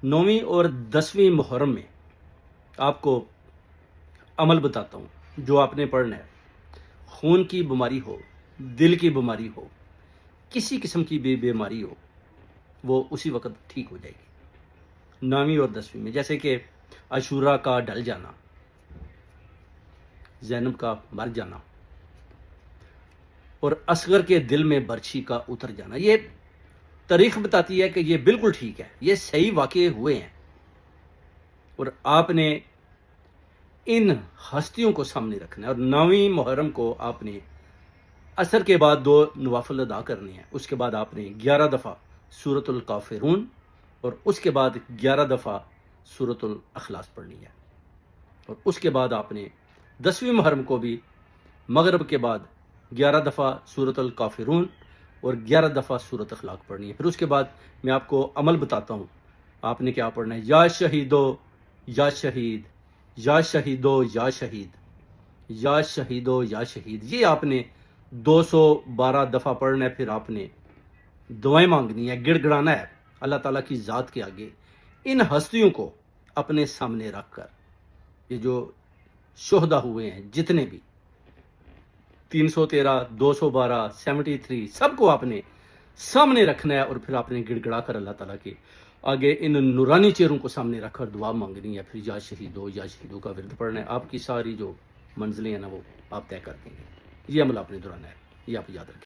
9ویں اور 10ویں محرم میں آپ کو عمل بتاتا ہوں جو آپ نے پڑھنا ہے۔ خون کی بیماری ہو، دل کی بیماری ہو، کسی قسم کی بھی بیماری ہو، وہ اسی وقت ٹھیک ہو جائے گی 9ویں اور 10ویں میں۔ جیسے کہ عاشورہ کا ڈل جانا، زینب کا مر جانا، اور اصغر کے دل میں برچھی کا اتر جانا۔ یہ تاریخ بتاتی ہے کہ یہ بالکل ٹھیک ہے، یہ صحیح واقعے ہوئے ہیں، اور آپ نے ان ہستیوں کو سامنے رکھنا ہے۔ اور 9ویں محرم کو آپ نے عصر کے بعد 2 نوافل ادا کرنے ہیں۔ اس کے بعد آپ نے 11 دفعہ سورۃ الکافرون اور اس کے بعد 11 دفعہ سورۃ الاخلاص پڑھنی ہے۔ اور اس کے بعد آپ نے 10ویں محرم کو بھی مغرب کے بعد 11 دفعہ سورۃ الکافرون اور 11 دفعہ سورۃ اخلاق پڑھنی ہے۔ پھر اس کے بعد میں آپ کو عمل بتاتا ہوں، آپ نے کیا پڑھنا ہے۔ یا شہیدو یا شہید، یا شہیدو یا شہید، یا شہیدو یا شہید، یہ آپ نے 212 دفعہ پڑھنا ہے۔ پھر آپ نے دعائیں مانگنی ہے، گڑ گڑانا ہے اللہ تعالیٰ کی ذات کے آگے۔ ان ہستیوں کو اپنے سامنے رکھ کر، یہ جو شہداء ہوئے ہیں جتنے بھی 313 212 73، سب کو آپ نے سامنے رکھنا ہے، اور پھر آپ نے گڑ گڑا کر اللہ تعالیٰ کے آگے ان نورانی چہروں کو سامنے رکھ کر دعا مانگنی ہے۔ پھر یا شہیدو کا ورد پڑھنا ہے۔ آپ کی ساری جو منزلیں ہیں نا وہ آپ طے کر دیں گے۔ یہ عمل آپ نے دہرانا ہے، یہ آپ یاد رکھیں۔